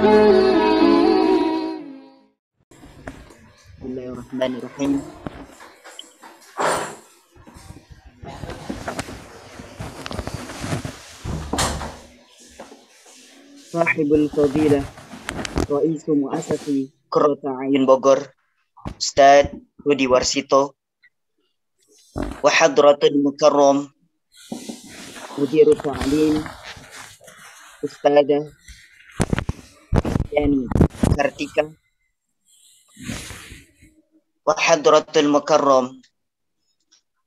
Bismillahirrahmanirrahim. Sahibul Fadilah Raisu Mu'asasi Qurrata A'yun Bogor, Ustadz Rudi Warsito, wa hadratul mukarram Mudirut Ta'lim Ustadzah Yani Kartika, wa hadratul mukarram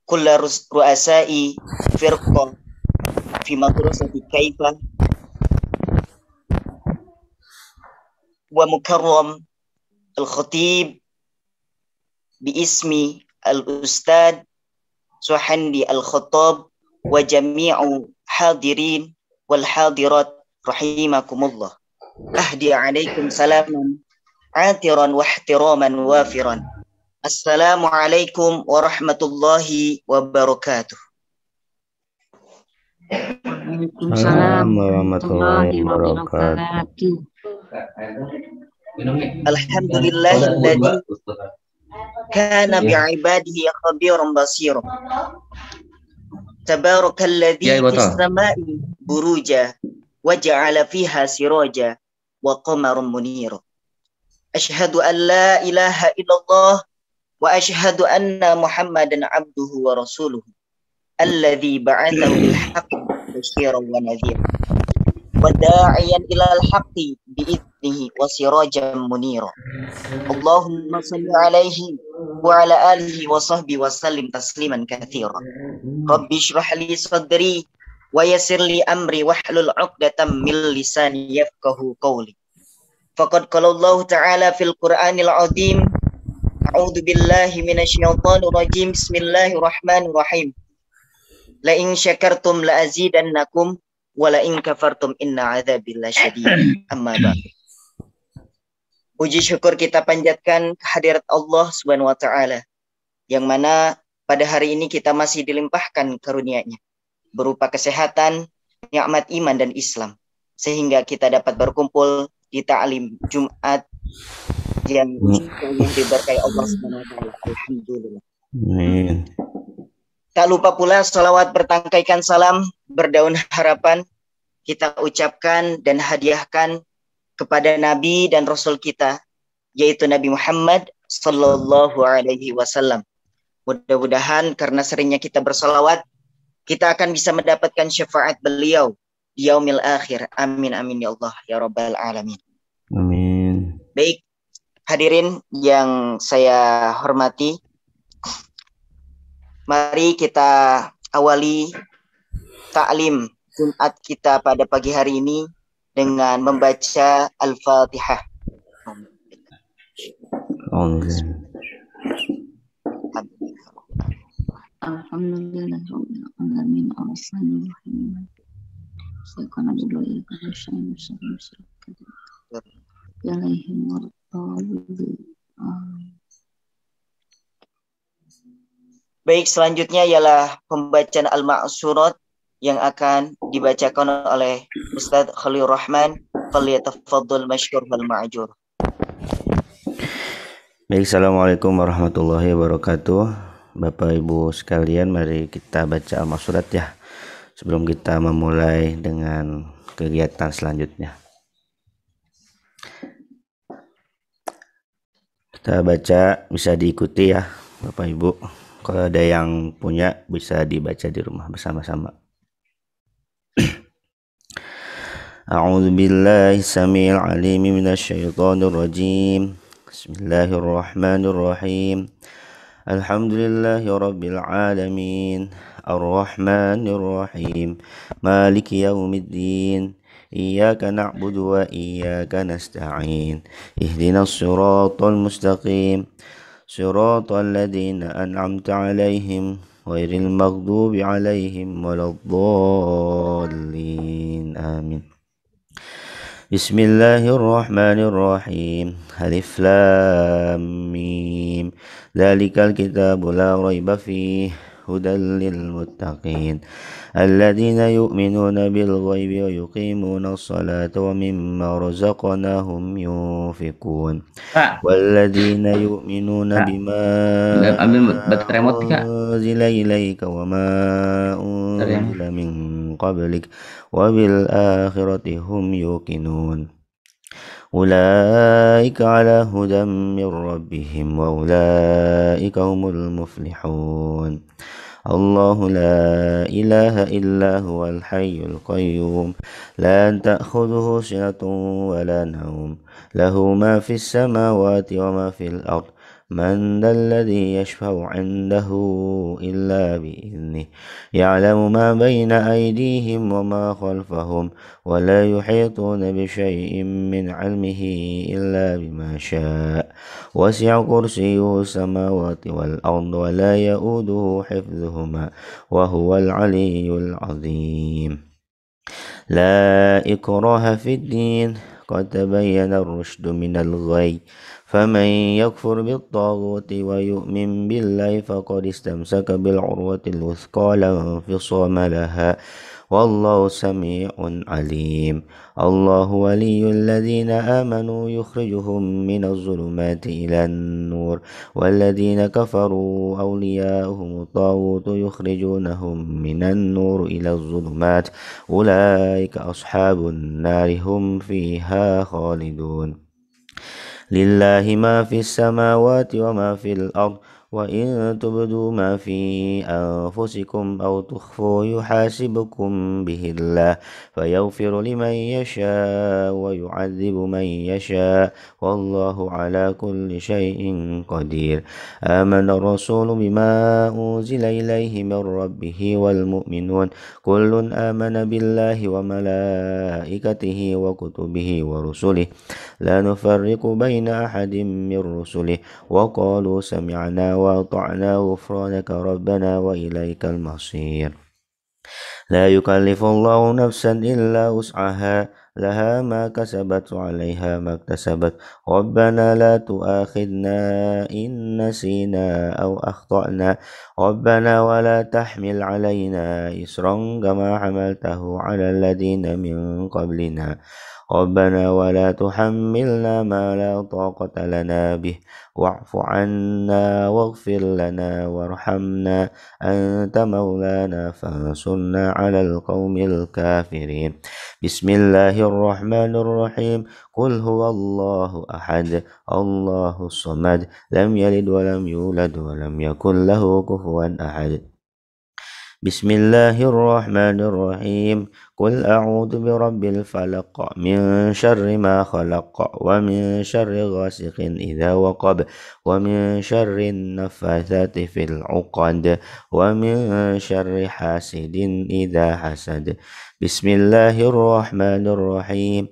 kulla ru'asai firqa fi madrasati Kaifa, wa mukarram al-khatib biismi al-ustad Suhandi al-Khattab wa jami'u hadirin wal hadirat rahimakumullah. Ahdi alaikum salaman atiran wa ihtiraman wafiran. Assalamualaikum warahmatullahi wabarakatuh. Waalaikumsalam warahmatullahi wabarakatuh. Alhamdulillahilladzi kana bi'ibadihi khabiran basira. Tabarakalladzi fis samai buruja wa ja'ala fiha siraja wa qamaran munira. Asyhadu an la ilaha illallah wa asyhadu anna Muhammadan abduhu wa rasuluhu alladzi ba'athahu bil haqqi basyiran wa nadhira wa da'iyan ilal haqqi bi'idnihi wa sirajan munira. Allahumma salli alaihi wa ala alihi wa sahbihi wa sallim tasliman katsira. Rabbi shrah li sadri wa yassir li amri wahlul 'uqdatam min lisani yafqahu qawli. Faqad qala Allah ta'ala fil Qur'anil 'azim, a'udzu billahi minasyaitonir rajim, bismillahirrahmanirrahim. La in syakartum la azidannakum wa la in kafartum inna adzabi lasyadid. Amma ba'd. Puji syukur kita panjatkan kehadirat Allah Subhanahu wa taala, yang mana pada hari ini kita masih dilimpahkan karunia-Nya berupa kesehatan, nikmat iman dan Islam, sehingga kita dapat berkumpul di ta'lim Jumat yang diberkahi Allah Subhanahu wa taala. Alhamdulillah. Amin. Tak lupa pula salawat bertangkaikan salam berdaun harapan kita ucapkan dan hadiahkan kepada Nabi dan Rasul kita, yaitu Nabi Muhammad Sallallahu Alaihi Wasallam. Mudah-mudahan karena seringnya kita bersalawat, kita akan bisa mendapatkan syafaat beliau di yaumil akhir. Amin amin ya Allah ya Rabbal Alamin. Amin. Baik, hadirin yang saya hormati, mari kita awali ta'lim Jumat kita pada pagi hari ini dengan membaca Al-Fatihah. Alhamdulillahirrahmanirrahim. Baik, selanjutnya ialah pembacaan Al-Ma'surat yang akan dibacakan oleh Ustaz Khalil Rahman. Falyatafaddal masykur wal ma'jur. Baik, assalamualaikum warahmatullahi wabarakatuh. Bapak Ibu sekalian, mari kita baca Al-Ma'surat ya, sebelum kita memulai dengan kegiatan selanjutnya. Kita baca, bisa diikuti ya Bapak Ibu. Kalau ada yang punya bisa dibaca di rumah bersama-sama. A'udzu billahi samiil 'aliim minasyaitonir rajiim. Bismillahirrahmanirrahim. Alhamdulillahi rabbil alamin. Ar-rahmanir rahim. Maliki yaumiddin. Iyyaka na'budu wa iyyaka nasta'in. Ihdinas siratal mustaqim. Siratal ladzina an'amta 'alaihim ghairil maghdubi 'alaihim waladdallin. Amin. Bismillahirrahmanirrahim. Alif lam mim. Dzalikal kitabu la raiba fihi هدى للمتقين الذين يؤمنون بالغيب ويقيمون الصلاة ومما رزقناهم ينفقون والذين يؤمنون بما أنزل إليك وما أنزل من قبلك وبالآخرة هم يوقنون أولئك على هدى من ربهم وأولئك هم المفلحون الله لا إله إلا هو الحي القيوم لا تأخذه سنة ولا نوم له ما في السماوات وما في الأرض من ذا الذي يشفع عنده إلا بإذنه يعلم ما بين أيديهم وما خلفهم ولا يحيطون بشيء من علمه إلا بما شاء وسع كرسيه السماوات والأرض ولا يؤوده حفظهما وهو العلي العظيم لا إكراه في الدين قد تبين الرشد من الغي فمن يكفر بالطاغوت ويؤمن بالله فقد استمسك بالعروة الوثقى لا انفصام لها والله سميع عليم الله ولي الذين آمنوا يخرجهم من الظلمات إلى النور والذين كفروا أولياءهم الطاغوت يخرجونهم من النور إلى الظلمات أولئك أصحاب النار هم فيها خالدون لله ما في السماوات وما في الأرض وإن تبدوا ما في أنفسكم أو تخفوا يحاسبكم به الله فيغفر لمن يشاء ويعذب من يشاء والله على كل شيء قدير آمن الرسول بما أنزل إليه من ربه والمؤمنون كل آمن بالله وملائكته وكتبه ورسله لا نفرق بين أحد من رسله وقالوا سمعنا وأطعنا غفرانك ربنا وإليك المصير لا يكلف الله نفسا إلا وسعها لها ما كسبت وعليها ما اكتسبت ربنا لا تؤاخذنا إن نسينا أو أخطأنا ربنا ولا تحمل علينا إصرا كما حملته على الذين من قبلنا ربنا ولا تحملنا ما لا طاقة لنا به واعف عنا واغفر لنا وارحمنا أنت مولانا فانصرنا على القوم الكافرين بسم الله الرحمن الرحيم قل هو الله أحد الله الصمد لم يلد ولم يولد ولم يكن له كفوا أحد بسم الله الرحمن الرحيم قل أعوذ برب الفلق من شر ما خلق ومن شر غاسق إذا وقب ومن شر النفاثات في العقد ومن شر حاسد إذا حسد بسم الله الرحمن الرحيم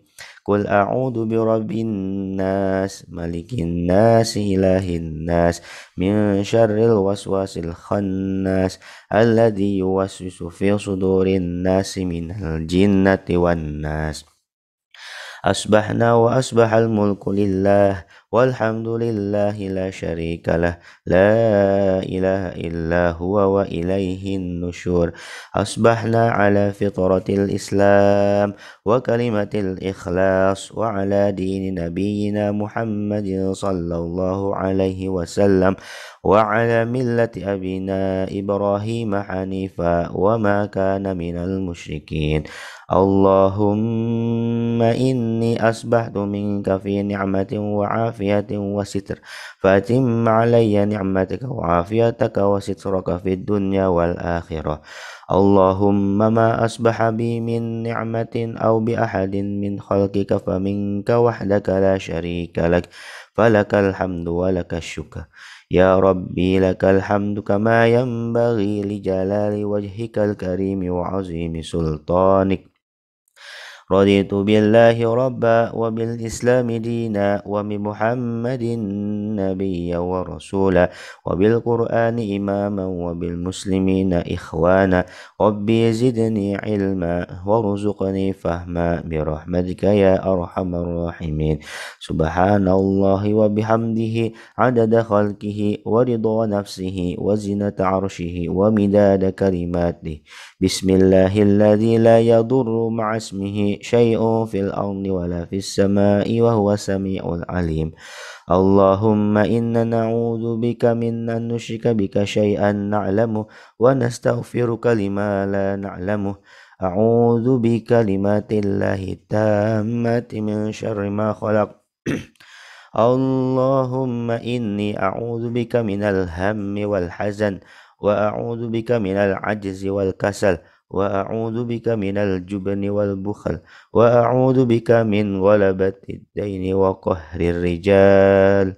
قل أعوذ برب الناس ملك الناس إله الناس من شر الوسواس الخناس الذي يوسوس في صدور الناس من الجنة والناس أصبحنا وأصبح الملك لله والحمد لله لا شريك له لا إله إلا هو وإليه النشور أصبحنا على فطرة الإسلام وكلمة الإخلاص وعلى دين نبينا محمد صلى الله عليه وسلم وعلى ملة أبينا إبراهيم حنيفا وما كان من المشركين اللهم إني أصبحت منك في نعمة وعافية وستر فأتم علي نعمتك وعافيتك وسترك في الدنيا والآخرة اللهم ما أصبح بي من نعمة أو بأحد من خلقك فمنك وحدك لا شريك لك فلك الحمد ولك الشكر يا ربي لك الحمد كما ينبغي لجلال وجهك الكريم وعظيم سلطانك رضيت بالله ربا وبالإسلام دينا وبمحمد نبيا ورسولا وبالقرآن إماما وبالمسلمين إخوانا ربي زدني علما وارزقني فهما برحمتك يا أرحم الراحمين سبحان الله وبحمده عدد خلقه ورضا نفسه وزنة عرشه ومداد كلماته بسم الله الذي لا يضر مع اسمه شيء في الأرض ولا في السماء وهو السميع العليم اللهم إنا نعوذ بك من أن نشرك بك شيئا نعلمه ونستغفرك لما لا نعلمه أعوذ بكلمات الله التامة من شر ما خلق اللهم إني أعوذ بك من الهم والحزن وأعوذ بك من العجز والكسل وأعوذ بك من الجبن والبخل وأعوذ بك من غلبة الدين وقهر الرجال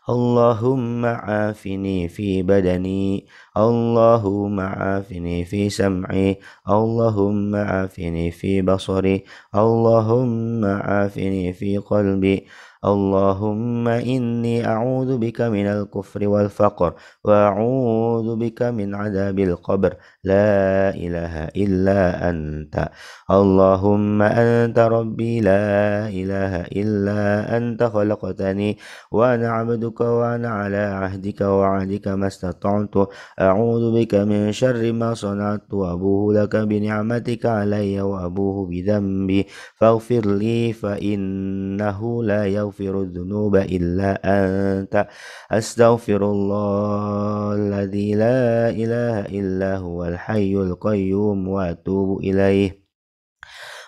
اللهم عافني في بدني اللهم عافني في سمعي اللهم عافني في بصري اللهم عافني في قلبي اللهم إني أعوذ بك من الكفر والفقر وأعوذ بك من عذاب القبر لا إله إلا أنت اللهم أنت ربي لا إله إلا أنت خلقتني وأنا عبدك وأنا على عهدك ووعدك ما استطعت أعوذ بك من شر ما صنعت وأبوه لك بنعمتك علي وأبوه بذنبي فاغفر لي فإنه لا يغفر الذنوب إلا أنت أستغفر الله الذي لا إله إلا هو الحي القيوم وأتوب إليه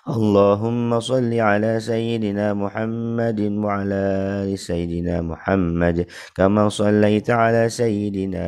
اللهم صل على سيدنا محمد وعلى آل سيدنا محمد كما صليت على سيدنا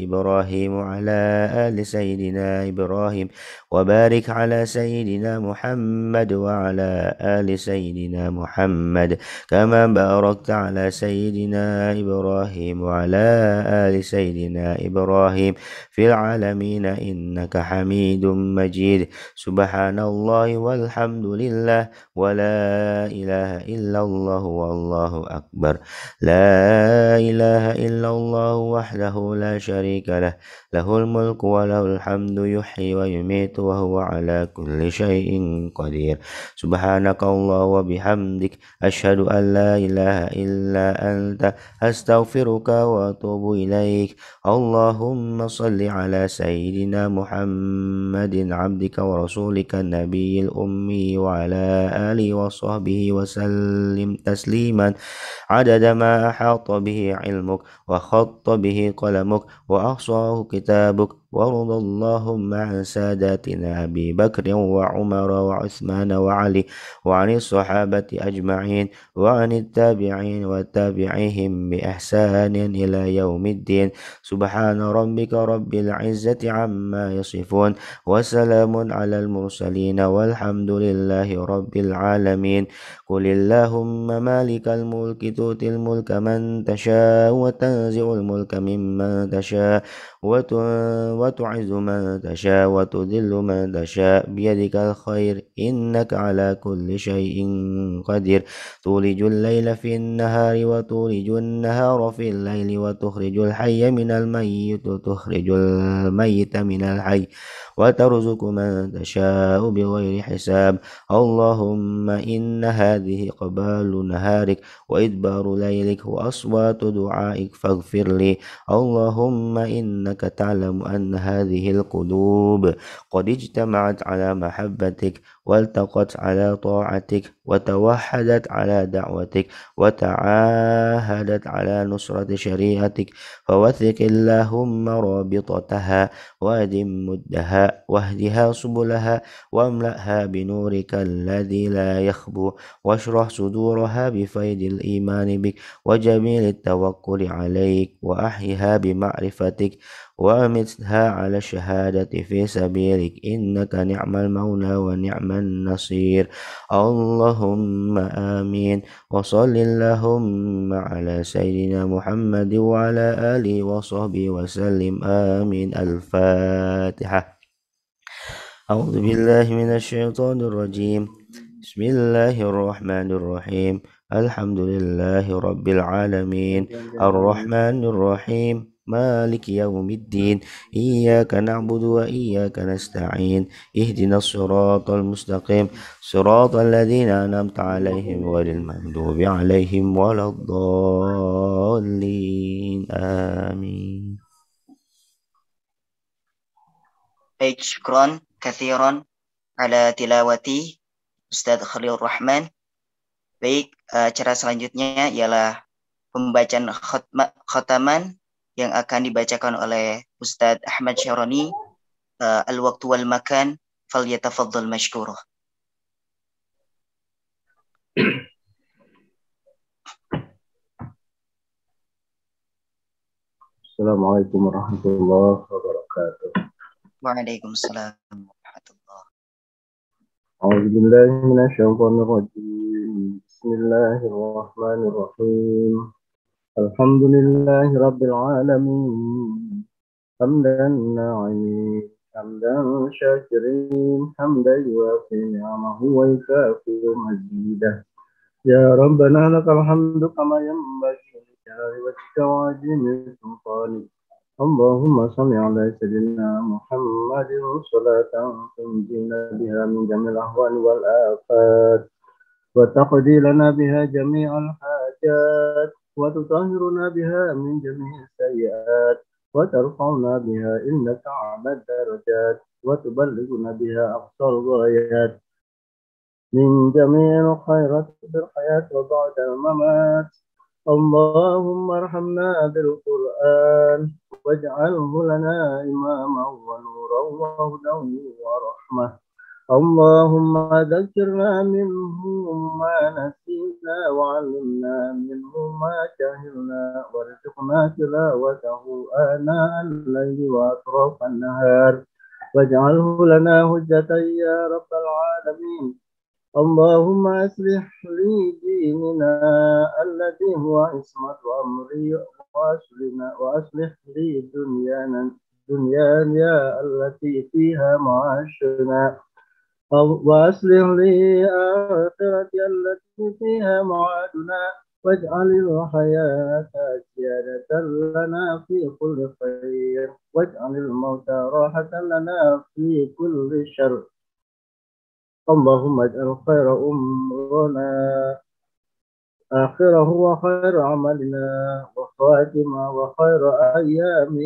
إبراهيم وعلى آل سيدنا إبراهيم وبارك على سيدنا محمد وعلى آل سيدنا محمد كما باركت على سيدنا إبراهيم وعلى آل سيدنا إبراهيم في العالمين إنك حميد مجيد سبحان الله والحمد لله ولا إله إلا الله والله أكبر لا إله إلا الله وحده لا شريك له له الملك وله الحمد يحيي ويميت وهو على كل شيء قدير سبحانك الله وبحمدك أشهد أن لا إله إلا أنت أستغفرك وأتوب إليك اللهم صل على سيدنا محمد عبدك ورسولك النبي الأمي وعلى آله وصحبه وسلم تسليما عدد ما أحاط به علمك وخط به قلمك وأحصاه كتابك وارض اللهم عن ساداتنا أبي بكر وعمر وعثمان وعلي وعن الصحابة أجمعين وعن التابعين وتابعيهم بإحسان إلى يوم الدين سبحان ربك رب العزة عما يصفون وسلام على المرسلين والحمد لله رب العالمين قل اللهم مالك الملك تؤتي الملك من تشاء وتنزع الملك ممن تشاء وتعز من تشاء وتذل من تشاء بيدك الخير إنك على كل شيء قدير تولج الليل في النهار وتولج النهار في الليل وتخرج الحي من الميت وتخرج الميت من الحي وترزق من تشاء بغير حساب اللهم إن هذه قبال نهارك وإدبار ليلك وأصوات دعائك فاغفر لي اللهم إنك تعلم أن هذه القلوب قد اجتمعت على محبتك والتقت على طاعتك وتوحدت على دعوتك وتعاهدت على نصرة شريعتك فوثق اللهم رابطتها وأدم مدها واهدها سبلها واملأها بنورك الذي لا يخبو واشرح صدورها بفيض الإيمان بك وجميل التوكل عليك وأحيها بمعرفتك وأمتها على الشهادة في سبيلك إنك نعم المولى ونعم النصير اللهم آمين وصل اللهم على سيدنا محمد وعلى آله وصحبه وسلم آمين الفاتحة أعوذ بالله من الشيطان الرجيم. بسم الله الرحمن الرحيم. الحمد لله رب العالمين الرحمن الرحيم مالك يوم الدين إياك نعبد وإياك نستعين اهدنا الصراط المستقيم صراط الذين أنعمت عليهم غير المغضوب عليهم ولا الضالين آمين. Baik, syukron kathiron ala tilawati Ustadz Khalil Rahman. Baik, cara selanjutnya ialah pembacaan khataman yang akan dibacakan oleh Ustadz Ahmad Syaroni. Al-waqtu wal makan falyatafaddal mashkurah. Assalamualaikum warahmatullahi wabarakatuh. Waalaikumsalam warahmatullahi. A'udzu billahi minasyaitonir rajim. Bismillahirrahmanirrahim. Alhamdulillahi rabbil alamin. Hamdan na'imin, hamdan syakirin, hamdan yuwafi ni'amahu wa yukafi'u mazidah. Ya Rabbana lakal hamdu kama yanbaghi li jalali wajhika wa 'azimi sultanik. اللهم صل على سيدنا محمد صلاة تنجينا بها من جميع الأهوال والآفات وتقضي لنا بها جميع الحاجات وتطهرنا بها من جميع السيئات وترفعنا بها إنك أعلى الدرجات وتبلغنا بها أقصى الغايات من جميع الخيرات في الحياة وبعد الممات. اللهم ارحمنا بالقرآن واجعله لنا إماما ونورا وهدى ورحمة. اللهم ذكرنا منه ما نسينا وعلمنا منه ما جهلنا وارزقنا تلاوته آناء الليل وأطراف النهار واجعله لنا هجة يا رب العالمين. اللهم أصلح لي ديننا الذي هو عصمة أمري وأصلح لي دنيانا التي فيها معاشنا وأصلح لي آخرتي التي فيها معادنا واجعل الحياة زيادة لنا في كل خير واجعل الموت راحة لنا في كل شر. اللهم اجعل خير أمرنا آخره وخير عملنا وخاتمة وخير أيام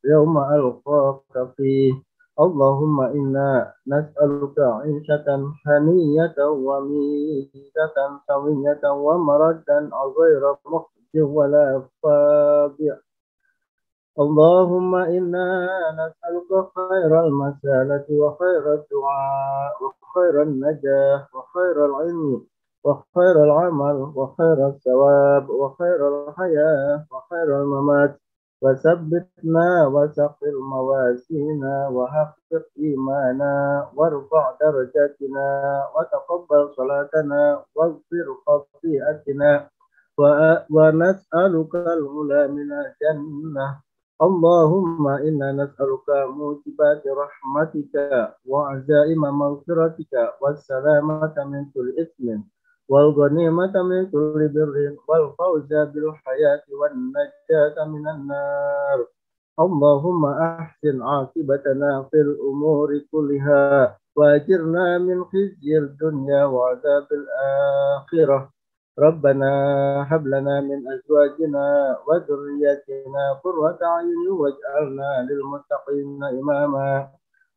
يوم ألقاك فيه. اللهم إنا نسألك عيشة هنية وميتة سوية ومردا غير مخزي ولا فاضع. اللهم إنا نسألك خير المسألة وخير الدعاء وخير النجاح وخير العلم وخير العمل وخير الثواب وخير الحياة وخير الممات. وثبتنا وثقل موازينا وحقق إيمانا وارفع درجاتنا وتقبل صلاتنا واغفر خطيئتنا ونسألك العلا من الجنة. اللهم إنا نسألك موجبات رحمتك وعزائم مغفرتك والسلامة من كل إثم والغنيمة من كل بر والفوز بالحياة والنجاة من النار. اللهم أحسن عاقبتنا في الأمور كلها وأجرنا من خزي الدنيا وعذاب الآخرة. ربنا هب لنا من أزواجنا وذرياتنا قرة أعين واجعلنا للمتقين إماما.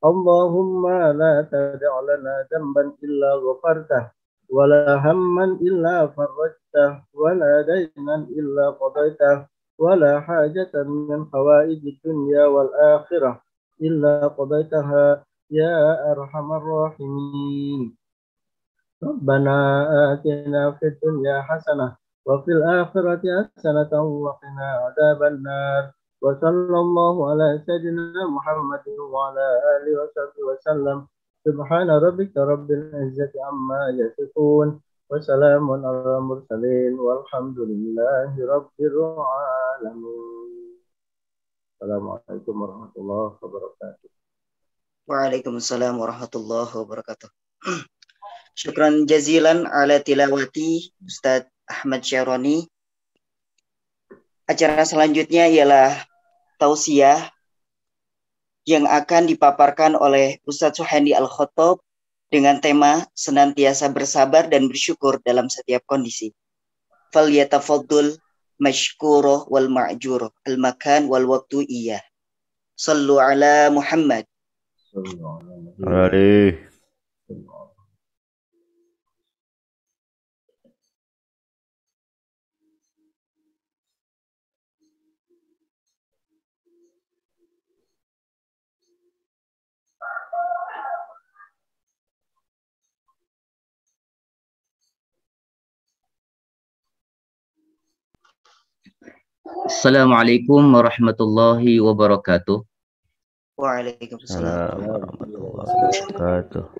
اللهم لا تدع لنا ذنبا إلا غفرته ولا هما إلا فرجته ولا دينا إلا قضيته ولا حاجة من حوائج الدنيا والآخرة إلا قضيتها يا أرحم الراحمين. ربنا آتنا في الدنيا حسنة وفي الآخرة حسنة وقنا عذاب النار. وصلى الله على سيدنا محمد وعلى آله وصحبه وسلم. سبحان ربك رب العزة عما يصفون وسلام على المرسلين والحمد لله رب العالمين. Assalamualaikum warahmatullahi wabarakatuh. Waalaikumsalam warahmatullahi wabarakatuh. Syukran jazilan ala tilawati Ustadz Ahmad Syaroni. Acara selanjutnya ialah tausiah yang akan dipaparkan oleh Ustadz Suhandi Al-Khotob dengan tema senantiasa bersabar dan bersyukur dalam setiap kondisi. Falyatafaddal mashkuro wal ma'juro al-makan wal waktu iya. Sallu ala Muhammad. Alaihi. Assalamualaikum warahmatullahi wabarakatuh. Waalaikumsalam warahmatullahi wabarakatuh.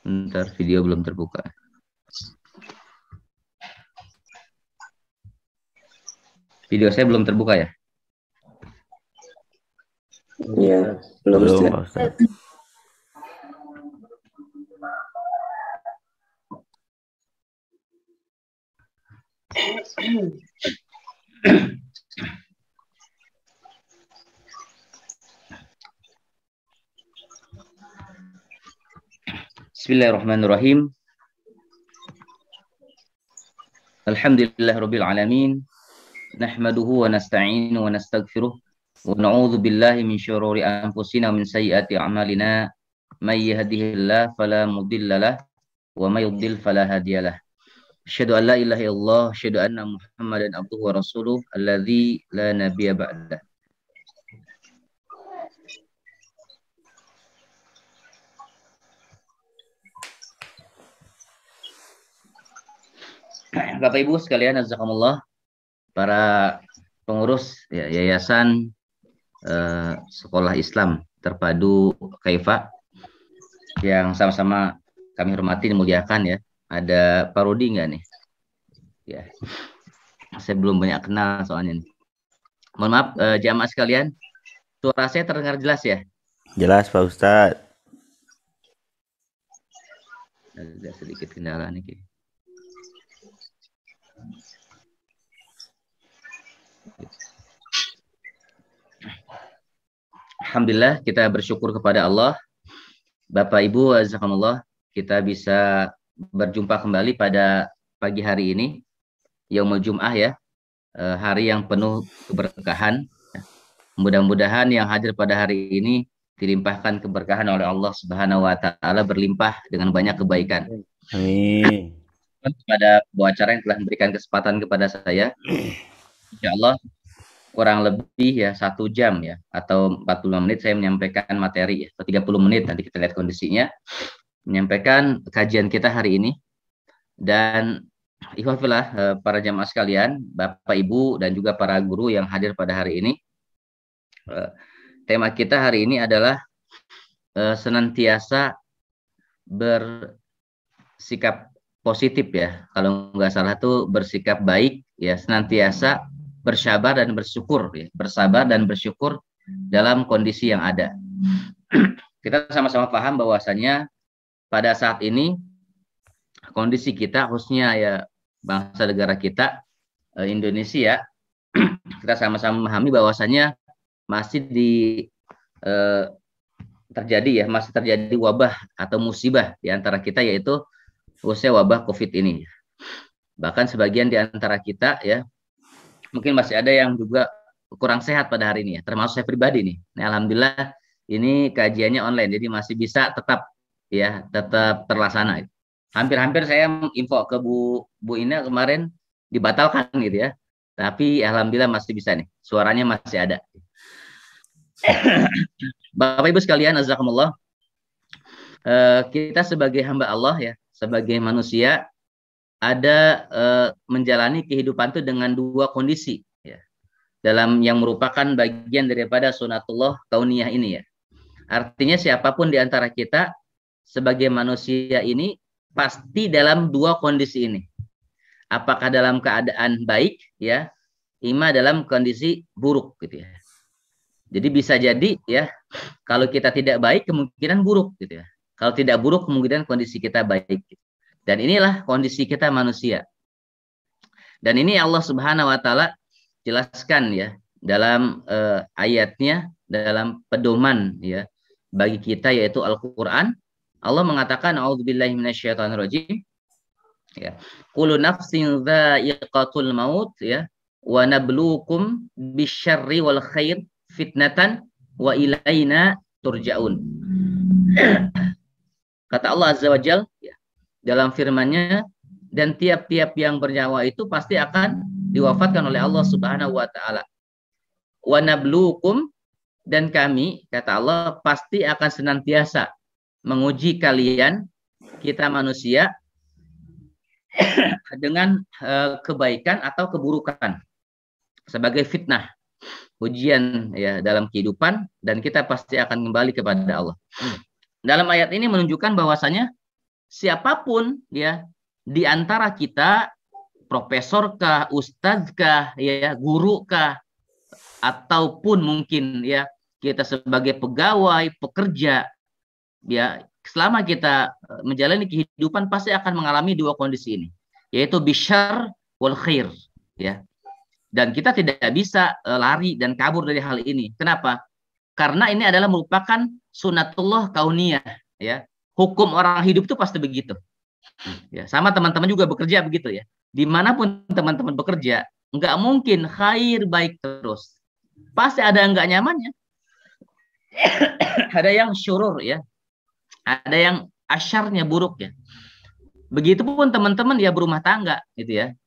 Bentar, video belum terbuka. Video saya belum terbuka ya? Iya, belum Ustaz. Bismillahirrahmanirrahim. Alhamdulillahirabbil alamin. Nahmaduhu wa nasta'inu wa nastaghfiruh wa na'udzu billahi min syururi anfusina wa min sayyiati a'malina. May yahdihillahu fala mudhillalah wa may yudhlil fala hadiyalah. Asyhadu an la ilaha illallah, asyhadu anna Muhammadan abduhu wa rasuluh alladzi la nabiyya ba'dah. Bapak Ibu sekalian, jazakumullah, para pengurus yayasan sekolah Islam terpadu Kaifa yang sama-sama kami hormati dan muliakan ya. Ada Pak Rudi nggak nih? Ya, saya belum banyak kenal soalnya nih. Mohon maaf jamaah sekalian, suara saya terdengar jelas ya? Jelas Pak Ustadz. Ada sedikit kendala nih. Alhamdulillah, kita bersyukur kepada Allah. Bapak Ibu, jazakumullah, kita bisa berjumpa kembali pada pagi hari ini, Yaumul Jum'ah ya, hari yang penuh keberkahan. Mudah-mudahan yang hadir pada hari ini dilimpahkan keberkahan oleh Allah Subhanahu wa taala, berlimpah dengan banyak kebaikan. Amin. Kepada pembawa acara yang telah memberikan kesempatan kepada saya, insyaallah kurang lebih ya 1 jam ya atau 45 menit saya menyampaikan materi ya, atau 30 menit nanti kita lihat kondisinya, menyampaikan kajian kita hari ini. Dan ikhwafillah, para jamaah sekalian, Bapak Ibu dan juga para guru yang hadir pada hari ini, tema kita hari ini adalah senantiasa bersikap positif ya, kalau nggak salah tuh bersikap baik ya, senantiasa bersabar dan bersyukur ya, bersabar dan bersyukur dalam kondisi yang ada. Kita sama-sama paham bahwasanya pada saat ini kondisi kita, khususnya ya bangsa negara kita Indonesia, kita sama-sama memahami bahwasanya masih masih terjadi wabah atau musibah di antara kita, yaitu khususnya wabah COVID ini. Bahkan sebagian di antara kita ya mungkin masih ada yang juga kurang sehat pada hari ini ya, termasuk saya pribadi nih. Nah, alhamdulillah ini kajiannya online, jadi masih bisa tetap terlaksana. Hampir-hampir saya info ke Bu Ina kemarin dibatalkan gitu ya. Tapi alhamdulillah masih bisa nih. Suaranya masih ada. Bapak Ibu sekalian, jazakumullah. Kita sebagai hamba Allah ya, sebagai manusia ada menjalani kehidupan itu dengan 2 kondisi ya. Dalam yang merupakan bagian daripada sunatullah kauniyah ini ya. Artinya siapapun di antara kita sebagai manusia ini pasti dalam 2 kondisi ini. Apakah dalam keadaan baik ya, ima dalam kondisi buruk gitu ya. Jadi bisa jadi ya, kalau kita tidak baik kemungkinan buruk gitu ya. Kalau tidak buruk kemungkinan kondisi kita baik. Dan inilah kondisi kita manusia. Dan ini Allah Subhanahu wa taala jelaskan ya dalam ayatnya, dalam pedoman ya bagi kita yaitu Al-Qur'an. Allah mengatakan a'udzubillahi minasyaitonirrajim ya. Kullu nafsin dha'iqatul maut ya wa nabluukum bisyarri wal khair fitnatan wa ilaina turja'un. Kata Allah Azza wa Jalla ya, dalam firman-Nya, dan tiap-tiap yang bernyawa itu pasti akan diwafatkan oleh Allah Subhanahu wa taala. Wa nabluukum, dan kami kata Allah pasti akan senantiasa menguji kalian, kita manusia, dengan kebaikan atau keburukan sebagai fitnah, ujian ya dalam kehidupan, dan kita pasti akan kembali kepada Allah. Dalam ayat ini menunjukkan bahwasanya siapapun ya di antara kita, profesor kah, ustadz kah, ya guru kah, ataupun mungkin ya kita sebagai pegawai, pekerja, ya selama kita menjalani kehidupan pasti akan mengalami dua kondisi ini, yaitu bisyar wal khair ya. Dan kita tidak bisa lari dan kabur dari hal ini. Kenapa? Karena ini adalah merupakan sunatullah kauniyah ya. Hukum orang hidup itu pasti begitu. Ya, sama teman-teman juga bekerja begitu ya. Dimanapun teman-teman bekerja, nggak mungkin khair baik terus. Pasti ada yang nggak nyamannya. Ada yang syurur ya. Ada yang asyarnya buruk ya. Begitupun teman-teman ya berumah tangga gitu ya.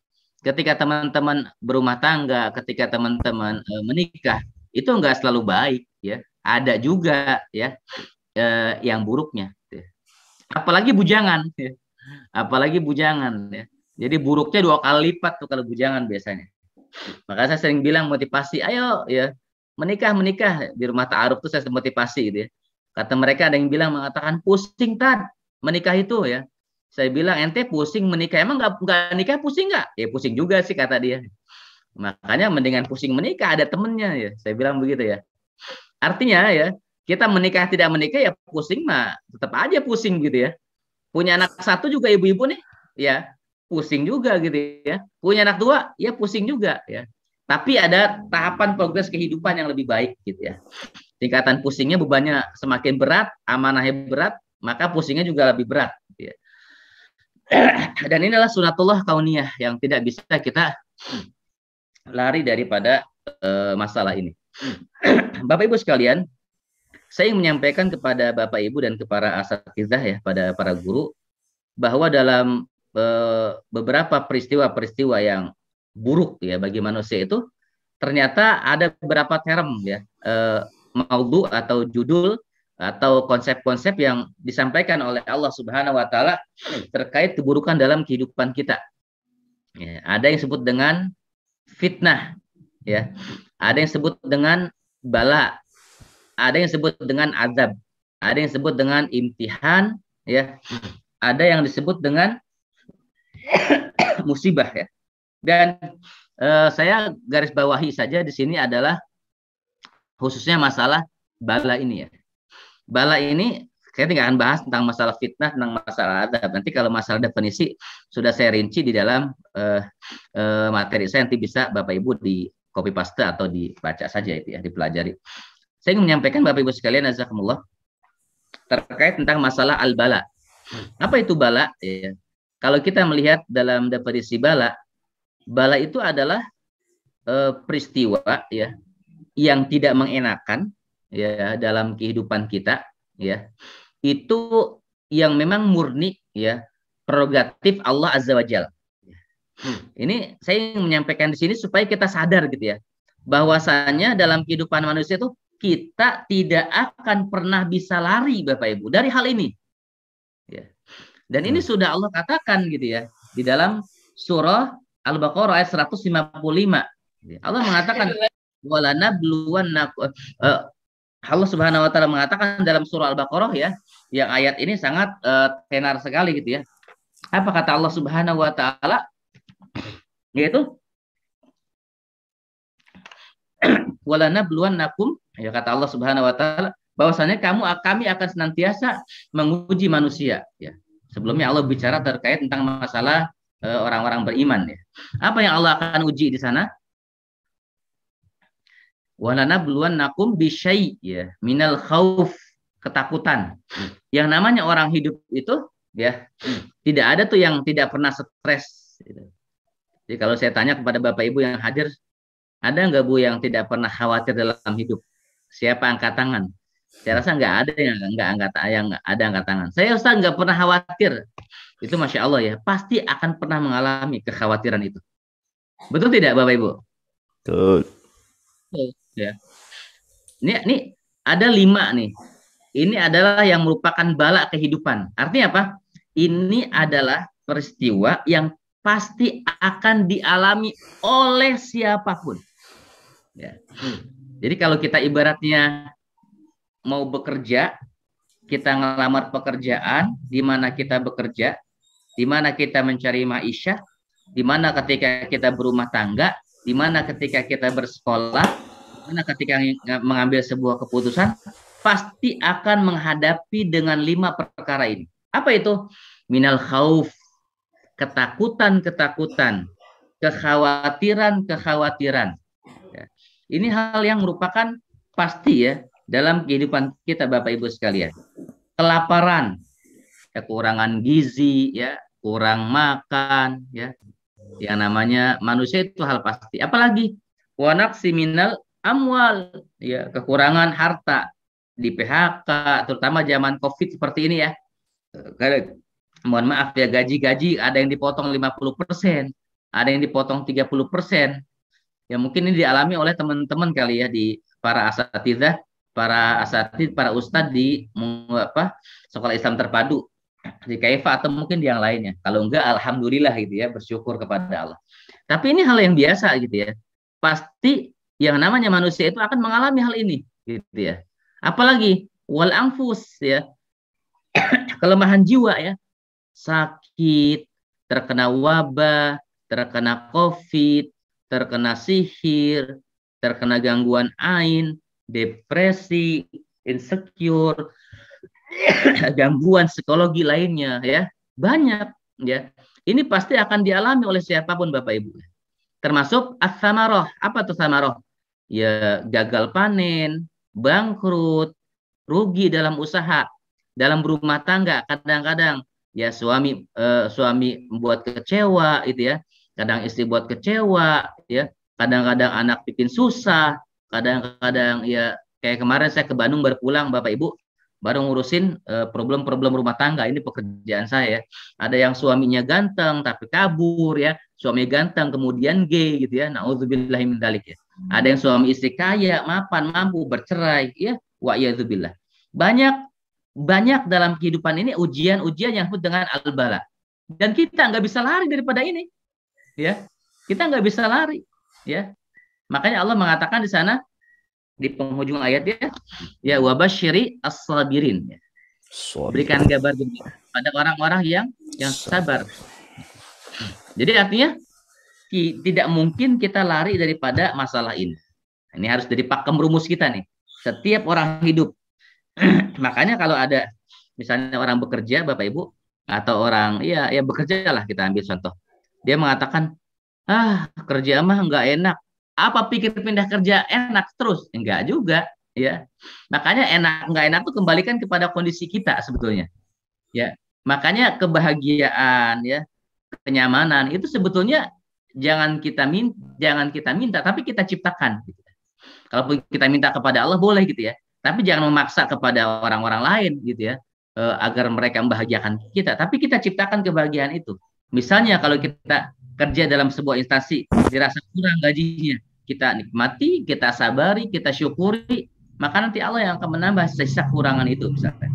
Ketika teman-teman berumah tangga, ketika teman-teman menikah, itu enggak selalu baik ya. Ada juga ya yang buruknya. Ya. Apalagi bujangan ya. Apalagi bujangan ya. Jadi buruknya 2 kali lipat tuh kalau bujangan biasanya. Maka saya sering bilang motivasi, ayo ya menikah di rumah ta'aruf tuh saya motivasi gitu ya. Kata mereka ada yang bilang mengatakan pusing Tad menikah itu ya. Saya bilang ente pusing menikah, emang nggak nikah pusing nggak? Ya pusing juga sih kata dia. Makanya mendingan pusing menikah ada temennya ya. Saya bilang begitu ya. Artinya ya kita menikah tidak menikah ya pusing mah tetap aja pusing gitu ya. Punya anak 1 juga ibu-ibu nih ya pusing juga gitu ya. Punya anak 2 ya pusing juga ya. Tapi ada tahapan progres kehidupan yang lebih baik gitu ya. Tingkatan pusingnya bebannya semakin berat, amanahnya berat, maka pusingnya juga lebih berat gitu ya. Dan ini adalah sunatullah kauniyah yang tidak bisa kita lari daripada masalah ini. Bapak Ibu sekalian, saya ingin menyampaikan kepada Bapak Ibu dan kepada asatizah ya, pada para guru, bahwa dalam beberapa peristiwa-peristiwa yang buruk ya bagi manusia itu ternyata ada beberapa term ya, maudhu atau judul atau konsep-konsep yang disampaikan oleh Allah Subhanahu wa taala terkait keburukan dalam kehidupan kita. Ya, ada yang disebut dengan fitnah ya. Ada yang disebut dengan bala. Ada yang disebut dengan azab. Ada yang disebut dengan imtihan ya. Ada yang disebut dengan musibah ya. Dan saya garis bawahi saja di sini adalah khususnya masalah bala ini ya. Bala ini saya tidak akan bahas tentang masalah fitnah, tentang masalah adab. Nanti kalau masalah definisi sudah saya rinci di dalam materi saya, nanti bisa Bapak Ibu di copy paste atau dibaca saja itu ya, dipelajari. Saya ingin menyampaikan Bapak Ibu sekalian, jazakumullah, terkait tentang masalah al-bala. Apa itu bala? Ya. Kalau kita melihat dalam definisi bala, bala itu adalah peristiwa ya yang tidak mengenakan ya dalam kehidupan kita ya, itu yang memang murni ya prerogatif Allah Azza wa Jalla. Ini saya ingin menyampaikan di sini supaya kita sadar gitu ya, bahwasanya dalam kehidupan manusia itu kita tidak akan pernah bisa lari Bapak Ibu dari hal ini ya. Dan ini sudah Allah katakan gitu ya di dalam surah Al-Baqarah ayat 155. Allah mengatakan Allah Subhanahu wa taala mengatakan dalam surah Al-Baqarah ya, yang ayat ini sangat tenar sekali gitu ya. Apa kata Allah Subhanahu wa taala? Yaitu walanabluwannakum, ya kata Allah Subhanahu wa taala, bahwasanya kami akan senantiasa menguji manusia, ya. Sebelumnya Allah bicara terkait tentang masalah orang-orang beriman, ya. Apa yang Allah akan uji di sana? Walanabluwannakum bisyai', ya, minal khauf, ketakutan. Yang namanya orang hidup itu, ya, tidak ada tuh yang tidak pernah stres, gitu. Jadi kalau saya tanya kepada Bapak Ibu yang hadir, ada nggak Bu yang tidak pernah khawatir dalam hidup? Siapa angkat tangan? Saya rasa nggak ada yang ada angkat tangan. Saya Ustaz nggak pernah khawatir. Itu Masya Allah, ya, pasti akan pernah mengalami kekhawatiran itu. Betul tidak Bapak Ibu? Betul. Ya. Ini ada 5 nih. Ini adalah yang merupakan bala kehidupan. Artinya apa? Ini adalah peristiwa yang pasti akan dialami oleh siapapun. Ya. Jadi kalau kita ibaratnya mau bekerja, kita ngelamar pekerjaan, di mana kita bekerja, di mana kita mencari ma'isyah, di mana ketika kita berumah tangga, di mana ketika kita bersekolah, di mana ketika mengambil sebuah keputusan, pasti akan menghadapi dengan 5 perkara ini. Apa itu? Minal khauf, ketakutan-ketakutan, kekhawatiran-kekhawatiran. Ya. Ini hal yang merupakan pasti, ya, dalam kehidupan kita Bapak Ibu sekalian. Kelaparan, kekurangan gizi, ya, kurang makan, ya. Yang namanya manusia itu hal pasti. Apalagi wa naqsi minal amwal, ya, kekurangan harta, di PHK, terutama zaman Covid seperti ini, ya. Mohon maaf, ya, gaji ada yang dipotong 50%, ada yang dipotong 30%. Ya mungkin ini dialami oleh teman-teman kali, ya, di para asatidzah, para ustadz di sekolah Islam terpadu di Kaifa atau mungkin di yang lainnya. Kalau enggak, alhamdulillah, gitu, ya, bersyukur kepada Allah. Tapi ini hal yang biasa, gitu, ya. Pasti yang namanya manusia itu akan mengalami hal ini, gitu, ya. Apalagi wal anfus, ya, kelemahan jiwa, ya, sakit, terkena wabah, terkena COVID, terkena sihir, terkena gangguan ain, depresi, insecure, gangguan psikologi lainnya, ya, banyak, ya. Ini pasti akan dialami oleh siapapun Bapak Ibu. Termasuk as-samarah. Apa tuh samarah? Ya, gagal panen, bangkrut, rugi dalam usaha, dalam berumah tangga. Kadang-kadang, ya, suami membuat kecewa, itu, ya. Kadang istri buat kecewa, ya. Kadang-kadang anak bikin susah. Kadang-kadang, ya, kayak kemarin saya ke Bandung baru pulang Bapak Ibu, baru ngurusin problem-problem rumah tangga. Ini pekerjaan saya, ya. Ada yang suaminya ganteng tapi kabur, ya. Suami ganteng kemudian gay, gitu, ya. Nauzubillahi min dzalik, ya. Ada yang suami istri kaya, mapan, mampu, bercerai, ya. Wa iyadzubillah. Banyak dalam kehidupan ini ujian-ujian yang disebut dengan al-bala. Dan kita nggak bisa lari daripada ini, ya. Kita nggak bisa lari, ya. Makanya Allah mengatakan di sana di penghujung ayat, ya, wabasyiri as-sabirin, ya. Berikan kabar gembira pada orang-orang yang sabar. Jadi artinya tidak mungkin kita lari daripada masalah ini. Ini harus jadi pakem rumus kita nih. Setiap orang hidup. Makanya kalau ada misalnya orang bekerja Bapak Ibu, atau orang ya bekerja lah, kita ambil contoh. Dia mengatakan, kerja mah nggak enak. Apa pikir pindah kerja enak terus? Enggak juga, ya. Makanya nggak enak tuh kembalikan kepada kondisi kita sebetulnya, ya. Makanya kebahagiaan, ya, kenyamanan itu sebetulnya jangan kita minta, tapi kita ciptakan, gitu. Kalau kita minta kepada Allah boleh, gitu, ya. Tapi jangan memaksa kepada orang-orang lain, gitu, ya, agar mereka membahagiakan kita. Tapi kita ciptakan kebahagiaan itu. Misalnya kalau kita kerja dalam sebuah instansi, dirasa kurang gajinya, kita nikmati, kita sabari, kita syukuri, maka nanti Allah yang akan menambah sisa kurangan itu, misalnya.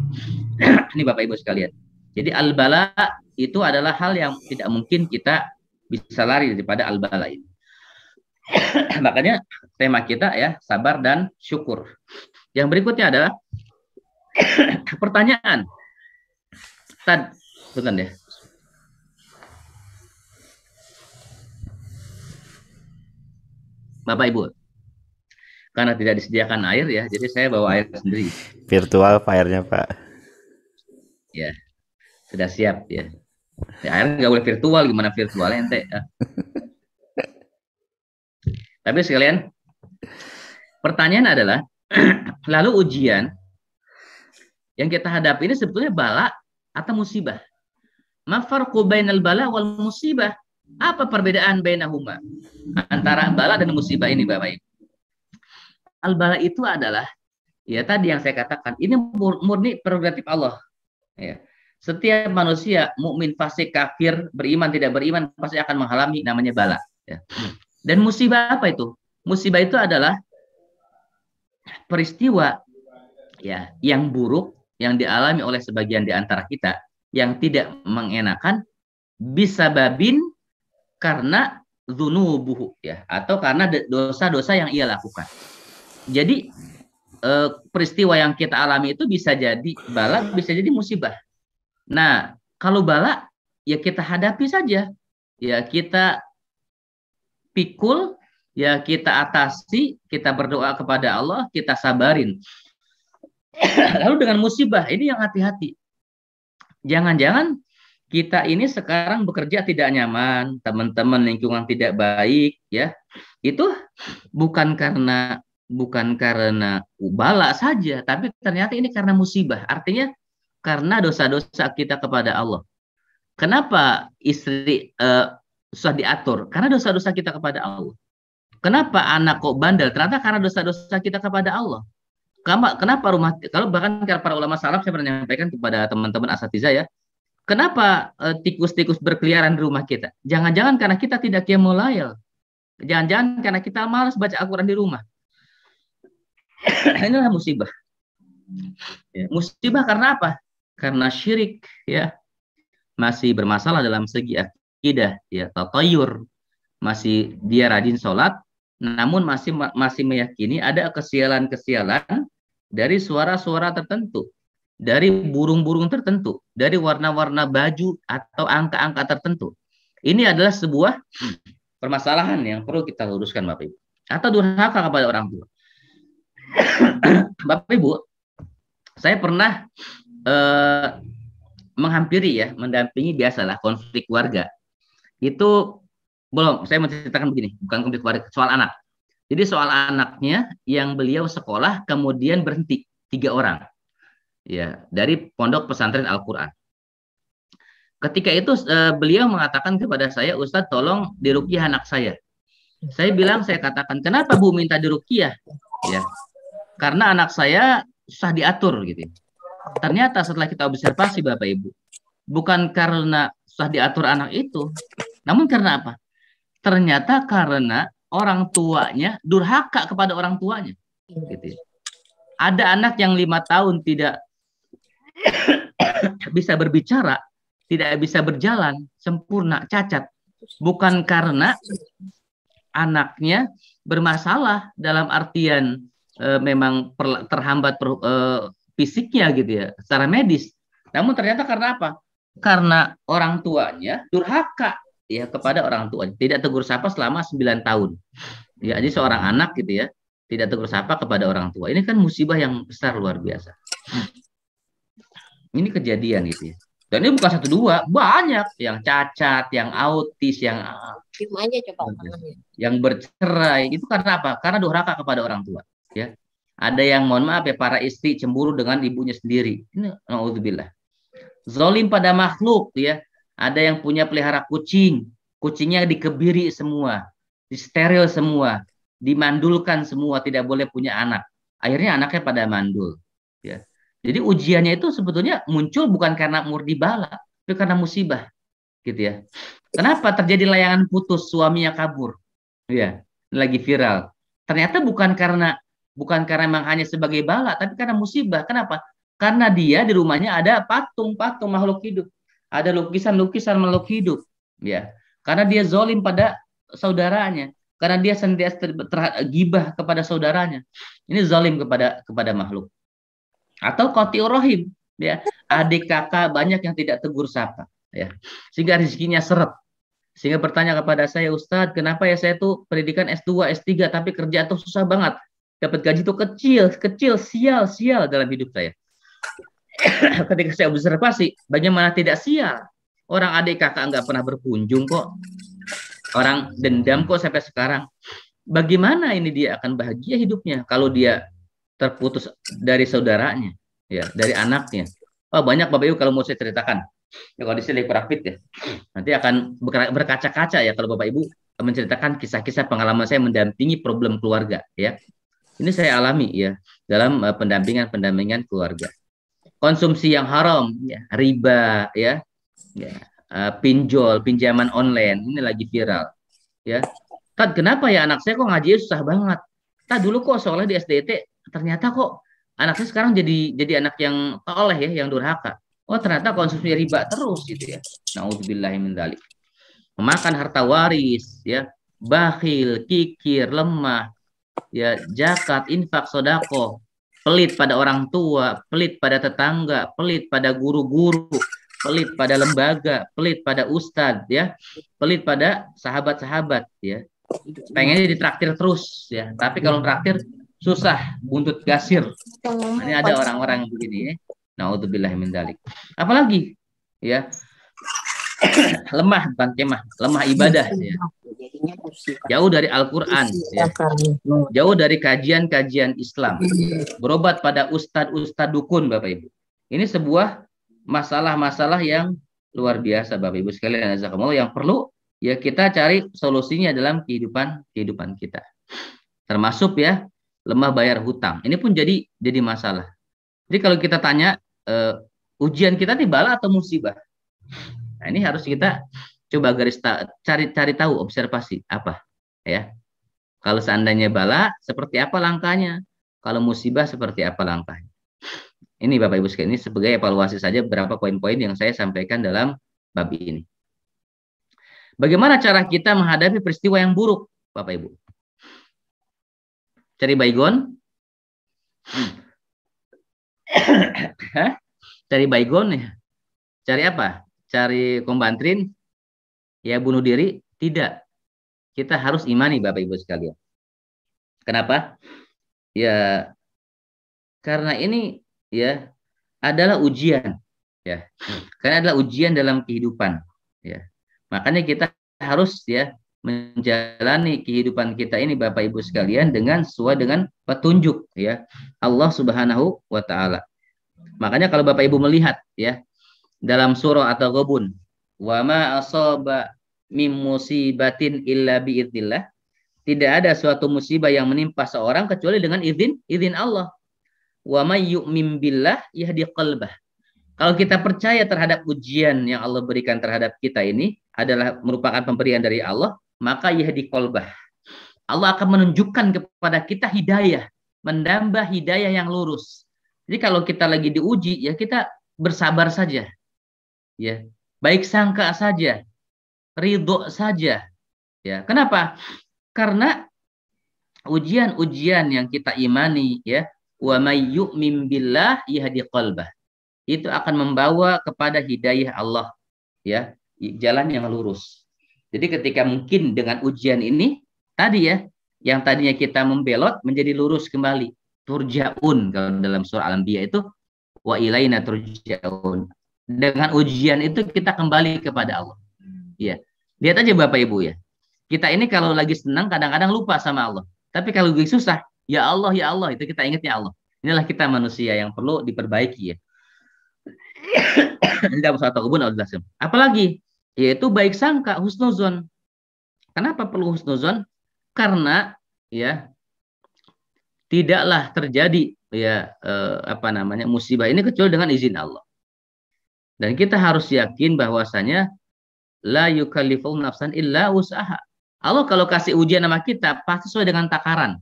Ini Bapak Ibu sekalian. Jadi al-bala itu adalah hal yang tidak mungkin kita bisa lari daripada al-bala ini. Makanya tema kita, ya, sabar dan syukur. Yang berikutnya adalah pertanyaan. Bentar, ya. Bapak Ibu, karena tidak disediakan air ya, jadi saya bawa air sendiri. Virtual fire-nya Pak. Ya, sudah siap ya. Air nggak boleh virtual, gimana virtual ente? Tapi sekalian, pertanyaan adalah, lalu ujian yang kita hadapi ini sebetulnya bala atau musibah? Ma farqu bainal bala wal musibah? Apa perbedaan bainahuma? Antara bala dan musibah ini, Bapak Ibu. Al-bala itu adalah, ya tadi yang saya katakan, ini murni prerogatif Allah. Ya. Setiap manusia, mukmin, fasik, kafir, beriman, tidak beriman, pasti akan mengalami namanya bala. Ya. Dan musibah apa itu? Musibah itu adalah peristiwa ya yang buruk yang dialami oleh sebagian di antara kita yang tidak mengenakan, bisa babin karena dzunubuhu ya, atau karena dosa-dosa yang ia lakukan. Jadi peristiwa yang kita alami itu bisa jadi bala, bisa jadi musibah. Nah, kalau bala ya kita hadapi saja. Ya kita pikul, ya kita atasi, kita berdoa kepada Allah, kita sabarin. Lalu dengan musibah ini yang hati-hati. Jangan-jangan kita ini sekarang bekerja tidak nyaman, teman-teman lingkungan tidak baik, ya. Itu bukan karena bala saja, tapi ternyata ini karena musibah. Artinya karena dosa-dosa kita kepada Allah. Kenapa istri susah diatur? Karena dosa-dosa kita kepada Allah. Kenapa anak kok bandel? Ternyata karena dosa-dosa kita kepada Allah. Kenapa rumah, kalau bahkan para ulama salaf saya pernah menyampaikan kepada teman-teman asatidzah ya, kenapa tikus-tikus berkeliaran di rumah kita? Jangan-jangan karena kita tidak qiyamul lail. Jangan-jangan karena kita malas baca Al-Quran di rumah. Inilah musibah. Ya, musibah karena apa? Karena syirik ya, masih bermasalah dalam segi akidah ya, tatayur, masih dia rajin sholat, namun masih meyakini ada kesialan-kesialan dari suara-suara tertentu, dari burung-burung tertentu, dari warna-warna baju atau angka-angka tertentu. Ini adalah sebuah permasalahan yang perlu kita luruskan, Bapak Ibu. Atau durhaka kepada orang tua. Bapak Ibu, saya pernah menghampiri ya, mendampingi biasalah konflik keluarga. Itu belum, saya menceritakan begini, bukan konflik keluarga, soal anak. Jadi soal anaknya yang beliau sekolah kemudian berhenti 3 orang. Ya, dari pondok pesantren Al-Qur'an. Ketika itu beliau mengatakan kepada saya, "Ustadz, tolong diruqyah anak saya." Saya bilang, saya katakan, "Kenapa Bu minta diruqyah?" Ya. Karena anak saya susah diatur gitu. Ternyata setelah kita observasi Bapak Ibu, bukan karena susah diatur anak itu, namun karena apa? Ternyata karena orang tuanya durhaka kepada orang tuanya. Gitu. Ada anak yang 5 tahun tidak bisa berbicara, tidak bisa berjalan sempurna, cacat, bukan karena anaknya bermasalah dalam artian memang terhambat fisiknya gitu ya, secara medis. Namun ternyata karena apa? Karena orang tuanya durhaka ya kepada orang tuanya, tidak tegur sapa selama 9 tahun. Ya, jadi seorang anak gitu ya, tidak tegur sapa kepada orang tua. Ini kan musibah yang besar luar biasa. Ini kejadian gitu ya. Dan ini bukan 1 2, banyak yang cacat, yang autis, yang bercerai. Itu karena apa? Karena durhaka kepada orang tua. Ya, ada yang mohon maaf ya, para istri cemburu dengan ibunya sendiri. Ini naudzubillah. Zolim pada makhluk ya. Ada yang punya pelihara kucing, kucingnya dikebiri semua, disteril semua, dimandulkan semua, tidak boleh punya anak. Akhirnya anaknya pada mandul. Ya. Jadi ujiannya itu sebetulnya muncul bukan karena murni bala, tapi karena musibah, gitu ya. Kenapa terjadi layangan putus, suaminya kabur, ya, lagi viral. Ternyata bukan karena memang hanya sebagai bala, tapi karena musibah. Kenapa? Karena dia di rumahnya ada patung-patung makhluk hidup. Ada lukisan-lukisan makhluk hidup, ya. Karena dia zolim pada saudaranya, karena dia sentiasa gibah kepada saudaranya. Ini zolim kepada makhluk. Atau qati'ur rahim, ya. Adik kakak banyak yang tidak tegur sapa, ya. Sehingga rezekinya seret. Sehingga bertanya kepada saya, "Ustadz, kenapa ya saya tuh pendidikan S2, S3 tapi kerja tuh susah banget. dapat gaji itu kecil, sial dalam hidup saya. Ketika saya observasi, bagaimana tidak sial? Orang adik kakak nggak pernah berkunjung kok. Orang dendam kok sampai sekarang. Bagaimana ini dia akan bahagia hidupnya kalau dia terputus dari saudaranya, ya, dari anaknya. Oh, banyak Bapak Ibu kalau mau saya ceritakan. Ya, kalau di sini praktik ya. Nanti akan berkaca-kaca ya kalau Bapak Ibu menceritakan kisah-kisah pengalaman saya mendampingi problem keluarga, ya. Ini saya alami ya dalam pendampingan keluarga. Konsumsi yang haram, ya, riba, ya, pinjol, pinjaman online, ini lagi viral, ya. Tad, kenapa ya anak saya kok ngaji susah banget? Tad, dulu kok sekolah di SDT, ternyata kok anak saya sekarang jadi anak yang toleh ya, yang durhaka. Oh, ternyata konsumsi riba terus gitu ya. Nauzubillahi min dzalik. Memakan harta waris, ya, bakhil, kikir, lemah, ya, zakat, infak, sodako, pelit pada orang tua, pelit pada tetangga, pelit pada guru-guru, pelit pada lembaga, pelit pada ustadz, ya, pelit pada sahabat-sahabat, ya. Pengennya ditraktir terus, ya. Tapi kalau traktir susah, buntut gasir. Nah, ini ada orang-orang begini, ya. Naudzubillah min dzalik. Apalagi, ya, lemah bukan kemah, lemah ibadah, ya. Jauh dari Al-Quran, ya. Jauh dari kajian-kajian Islam, berobat pada ustadz dukun, Bapak Ibu. Ini sebuah masalah-masalah yang luar biasa, Bapak Ibu sekalian, yang perlu ya kita cari solusinya dalam kehidupan kita. Termasuk ya lemah bayar hutang. Ini pun jadi masalah. Jadi kalau kita tanya ujian kita ini bala atau musibah? Nah, ini harus kita coba cari tahu, observasi apa ya. Kalau seandainya bala, seperti apa langkahnya? Kalau musibah, seperti apa langkahnya? Ini Bapak Ibu sekalian, ini sebagai evaluasi saja beberapa poin-poin yang saya sampaikan dalam bab ini. Bagaimana cara kita menghadapi peristiwa yang buruk, Bapak Ibu? Cari baygon? Cari baygon ya? Cari apa? Cari kombantrin? Ya, bunuh diri? Tidak. Kita harus imani, Bapak Ibu sekalian. Kenapa? Ya, karena ini ya adalah ujian, ya. Karena adalah ujian dalam kehidupan, ya. Makanya kita harus ya menjalani kehidupan kita ini, Bapak Ibu sekalian, sesuai dengan petunjuk ya Allah Subhanahu wa taala. Makanya kalau Bapak Ibu melihat ya dalam surah atau Ghabun, wa ma asaba mim musibatin illa biidznillah, tidak ada suatu musibah yang menimpa seorang kecuali dengan izin Allah. Wa may yu'min billah yahdi qalbah. Kalau kita percaya terhadap ujian yang Allah berikan terhadap kita ini adalah merupakan pemberian dari Allah, maka yahdi qalbah. Allah akan menunjukkan kepada kita hidayah, menambah hidayah yang lurus. Jadi kalau kita lagi diuji, ya kita bersabar saja. Ya, baik sangka saja, ridho saja. Ya, kenapa? Karena ujian-ujian yang kita imani, ya, wa may yu'min billah yahdi qalbah, itu akan membawa kepada hidayah Allah, ya, jalan yang lurus. Jadi ketika mungkin dengan ujian ini tadi ya, yang tadinya kita membelot menjadi lurus kembali. Turja'un kalau dalam surah Al-Anbiya itu, wa ilaina turja'un. Dengan ujian itu kita kembali kepada Allah. Ya, lihat aja Bapak Ibu ya. Kita ini kalau lagi senang kadang-kadang lupa sama Allah. Tapi kalau lagi susah, ya Allah itu kita ingatnya Allah. Inilah kita manusia yang perlu diperbaiki ya. Apalagi yaitu baik sangka, husnuzon. Kenapa perlu husnuzon? Karena ya tidaklah terjadi ya musibah ini kecuali dengan izin Allah. Dan kita harus yakin bahwasanya la yukallifu nafsan illa wus'aha. Allah kalau kasih ujian sama kita pasti sesuai dengan takaran.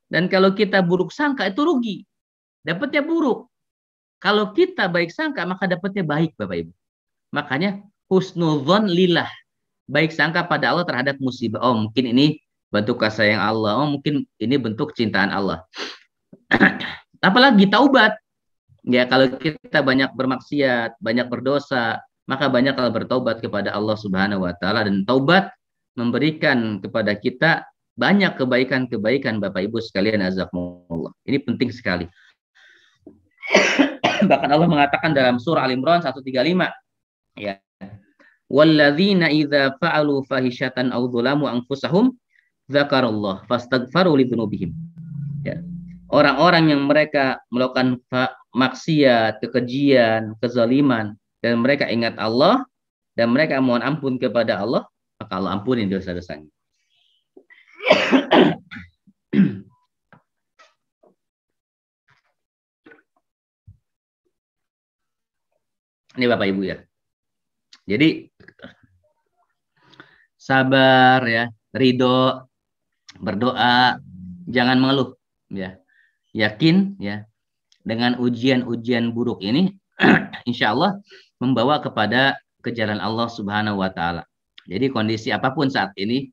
Dan kalau kita buruk sangka itu rugi. Dapatnya buruk. Kalau kita baik sangka maka dapatnya baik, Bapak Ibu. Makanya husnudzon lillah. Baik sangka pada Allah terhadap musibah. Oh, mungkin ini bentuk kasih sayang Allah. Oh, mungkin ini bentuk kecintaan Allah. Apalagi taubat. Ya, kalau kita banyak bermaksiat, banyak berdosa, maka banyak kalau bertaubat kepada Allah Subhanahu wa taala, dan taubat memberikan kepada kita banyak kebaikan-kebaikan Bapak Ibu sekalian azakumullah. Ini penting sekali. Bahkan Allah mengatakan dalam surah Al-Imran 135 ya. Walladzina idza fa'alu fahishatan aw dzalamu anfusahum dzakarallah fastaghfaru lidzunubihim. Ya. Orang-orang yang mereka melakukan maksiat, kekejian, kezaliman dan mereka ingat Allah dan mereka mohon ampun kepada Allah, maka Allah ampuni dosa-dosanya. Ini Bapak Ibu ya. Jadi sabar ya, ridho, berdoa, jangan mengeluh ya. Yakin ya, dengan ujian-ujian buruk ini insya Allah membawa kepada ke jalan Allah Subhanahu wa taala. Jadi kondisi apapun saat ini,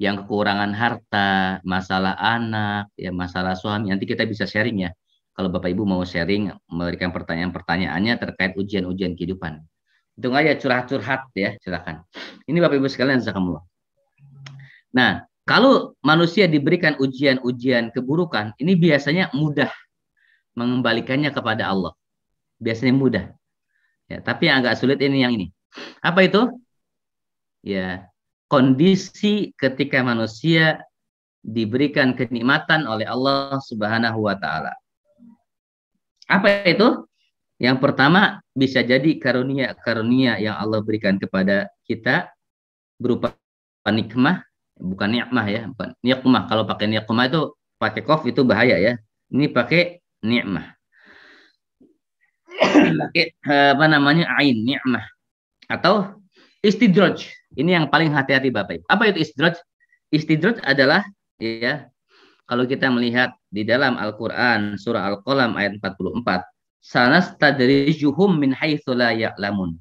yang kekurangan harta, masalah anak, ya masalah suami, nanti kita bisa sharing ya. Kalau Bapak Ibu mau sharing, memberikan pertanyaan-pertanyaannya terkait ujian-ujian kehidupan. Itu aja curhat-curhat ya, silakan. Ini Bapak Ibu sekalian, jazakumullah. Nah, kalau manusia diberikan ujian-ujian keburukan, ini biasanya mudah mengembalikannya kepada Allah. Biasanya mudah. Ya, tapi yang agak sulit ini yang ini. Apa itu? Ya, kondisi ketika manusia diberikan kenikmatan oleh Allah Subhanahu wa taala. Apa itu? Yang pertama bisa jadi karunia-karunia yang Allah berikan kepada kita berupa nikmah, bukan nikmah ya, bukan nikmah. Kalau pakai nikmah itu pakai kof itu bahaya ya. Ini pakai nikmah. Pakai apa namanya? Ain, nikmah. Atau istidraj. Ini yang paling hati-hati Bapak Ibu. Apa itu istidraj? Istidraj adalah ya, kalau kita melihat di dalam Al-Qur'an surah Al-Qalam ayat 44, sanastadrijuhum min haitsu la ya'lamun.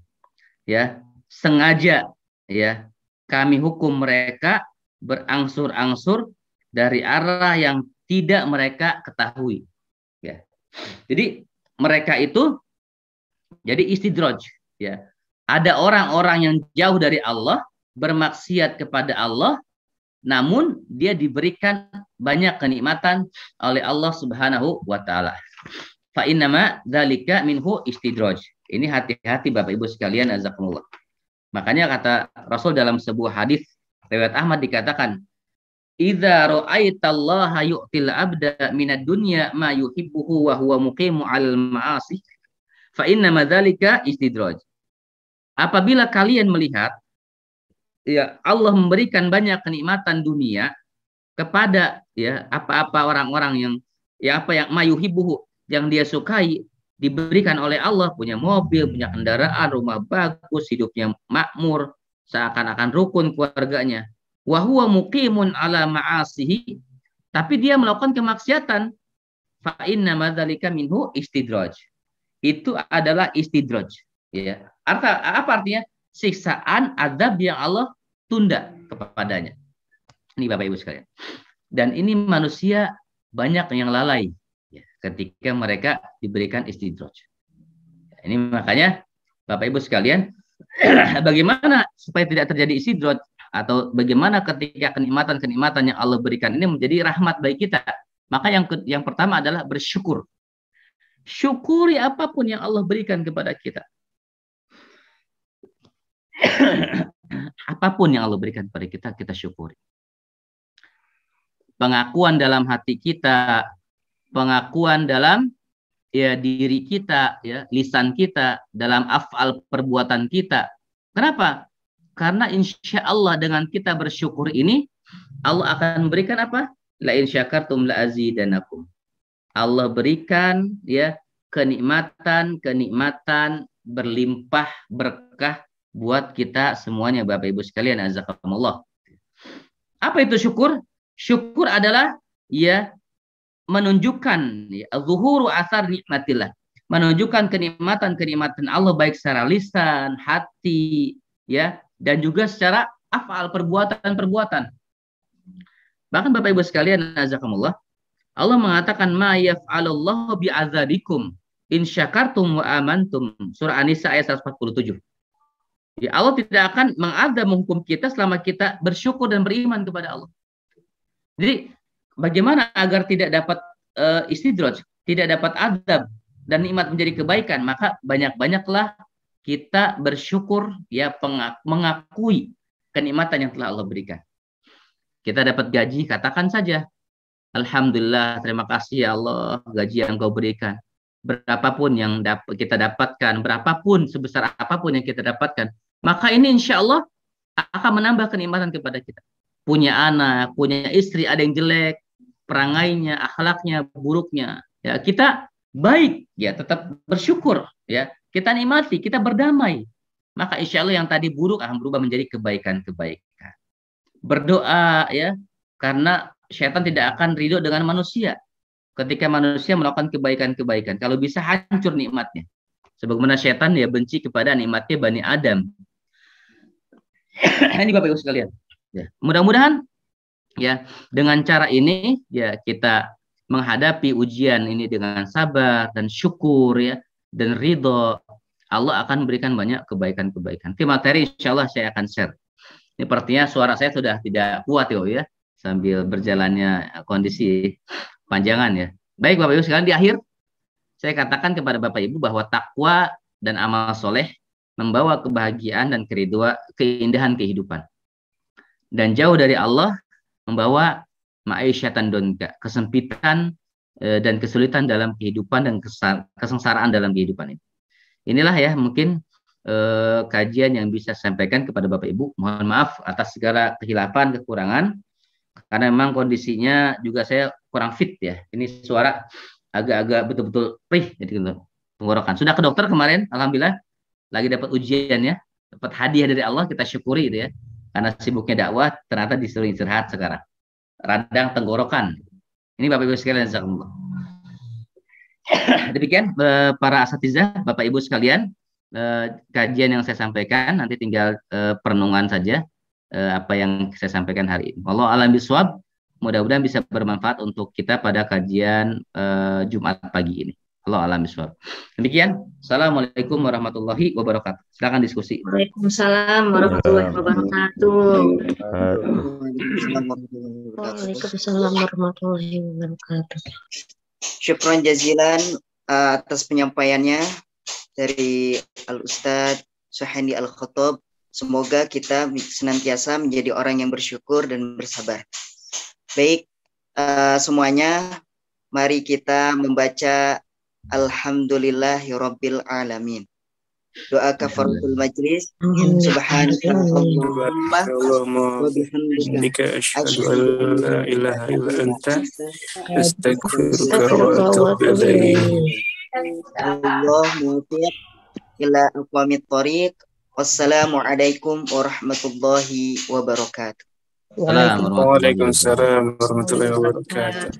Ya, sengaja ya kami hukum mereka berangsur-angsur dari arah yang tidak mereka ketahui. Ya. Jadi mereka itu jadi istidraj ya. Ada orang-orang yang jauh dari Allah, bermaksiat kepada Allah, namun dia diberikan banyak kenikmatan oleh Allah Subhanahu wa taala. Fa innama dzalika minhu istidraj. Ini hati-hati Bapak Ibu sekalian azakumullah. Makanya kata Rasul dalam sebuah hadis riwayat Ahmad dikatakan, "Idza ra'aitallaha yu'til 'abda minad dunya ma yuhibbuhu wa huwa muqimu 'alal ma'asi, fa innama dzalika istidraj." Apabila kalian melihat ya Allah memberikan banyak kenikmatan dunia kepada ya apa-apa orang-orang yang ya apa yang mayuhibuhu yang dia sukai diberikan oleh Allah, punya mobil, punya kendaraan, rumah bagus, hidupnya makmur, seakan-akan rukun keluarganya. Wa huwa muqimun ala ma'asihi, tapi dia melakukan kemaksiatan. Fa inna madzalika minhu istidraj. Itu adalah istidraj ya. Apa artinya? Siksaan, azab yang Allah tunda kepadanya. Ini Bapak Ibu sekalian. Dan ini manusia banyak yang lalai ya, ketika mereka diberikan istidraj. Ini makanya Bapak Ibu sekalian, bagaimana supaya tidak terjadi istidraj, atau bagaimana ketika kenikmatan-kenikmatan yang Allah berikan ini menjadi rahmat bagi kita. Maka yang pertama adalah bersyukur. Syukuri apapun yang Allah berikan kepada kita. Apapun yang Allah berikan kepada kita, kita syukuri. Pengakuan dalam hati kita, pengakuan dalam ya diri kita, ya lisan kita, dalam af'al perbuatan kita. Kenapa? Karena insya Allah dengan kita bersyukur ini, Allah akan memberikan apa? La in syakartum la azidanakum. Allah berikan ya kenikmatan berlimpah berkah buat kita semuanya Bapak Ibu sekalian azakumullah. Apa itu syukur? Syukur adalah ya menunjukkan ya, zuhuru asar nikmatillah, menunjukkan kenikmatan Allah baik secara lisan, hati ya, dan juga secara afal perbuatan. Bahkan Bapak Ibu sekalian azakumullah, Allah mengatakan ma yaf'alullahu bi'adzabikum in syakartum wa amantum. Surah An-Nisa ayat 147. Ya, Allah tidak akan mengazab menghukum kita selama kita bersyukur dan beriman kepada Allah. Jadi bagaimana agar tidak dapat istidraj, tidak dapat adab dan nikmat menjadi kebaikan? Maka banyak-banyaklah kita bersyukur, ya, mengakui kenikmatan yang telah Allah berikan. Kita dapat gaji, katakan saja, alhamdulillah, terima kasih ya Allah, gaji yang Kau berikan. Berapapun yang kita dapatkan, berapapun sebesar apapun yang kita dapatkan, maka ini insya Allah akan menambah kenikmatan kepada kita. Punya anak, punya istri, ada yang jelek, perangainya, akhlaknya, buruknya, ya kita baik, ya tetap bersyukur, ya kita nikmati, kita berdamai. Maka insya Allah yang tadi buruk akan berubah menjadi kebaikan-kebaikan. Berdoa, ya, karena syaitan tidak akan ridho dengan manusia. Ketika manusia melakukan kebaikan-kebaikan, kalau bisa hancur nikmatnya. Sebagaimana syaitan ya benci kepada nikmatnya Bani Adam. Ini Bapak Ibu sekalian. Ya, mudah-mudahan ya dengan cara ini ya kita menghadapi ujian ini dengan sabar dan syukur, ya, dan ridho. Allah akan memberikan banyak kebaikan-kebaikan. Nanti materi insya Allah saya akan share. Ini artinya suara saya sudah tidak kuat ya, sambil berjalannya kondisi panjangan ya. Baik Bapak Ibu sekalian, di akhir saya katakan kepada Bapak Ibu bahwa takwa dan amal soleh membawa kebahagiaan dan keindahan kehidupan. Dan jauh dari Allah membawa ma'isyatan donka, kesempitan dan kesulitan dalam kehidupan dan kesengsaraan dalam kehidupan ini. Inilah ya mungkin kajian yang bisa saya sampaikan kepada Bapak Ibu. Mohon maaf atas segala kehilafan, kekurangan. Karena memang kondisinya juga saya kurang fit ya. Ini suara agak-agak betul-betul perih jadi tenggorokan. Sudah ke dokter kemarin, alhamdulillah. Lagi dapat ujian ya, dapat hadiah dari Allah, kita syukuri gitu ya. Karena sibuknya dakwah, ternyata disuruh istirahat sekarang. Radang tenggorokan. Ini Bapak Ibu sekalian, jazakumullah. Demikian para asatizah, Bapak Ibu sekalian, kajian yang saya sampaikan, nanti tinggal perenungan saja apa yang saya sampaikan hari ini. Wallahu a'lam bishawab. Mudah-mudahan bisa bermanfaat untuk kita pada kajian Jumat pagi ini. Wallahu a'lam bishawab. Demikian. Assalamualaikum warahmatullahi wabarakatuh. Silakan diskusi. Waalaikumsalam warahmatullahi wabarakatuh. Waalaikumsalam warahmatullahi wabarakatuh. Syukran jazilan atas penyampaiannya dari Al-Ustadz Suhandi Al-Khotob. Semoga kita senantiasa menjadi orang yang bersyukur dan bersabar. Baik, semuanya, mari kita membaca Alhamdulillahirabbil alamin. Doa kafaratul majlis. Subhanallahumma wa bihamdika asyhadu an la ilaha illa anta astaghfiruka wa atubu ilaik. Allah muwaffiq ila aqwamit thoriq. Wassalamualaikum warahmatullahi wabarakatuh. Waalaikumsalam warahmatullahi wabarakatuh.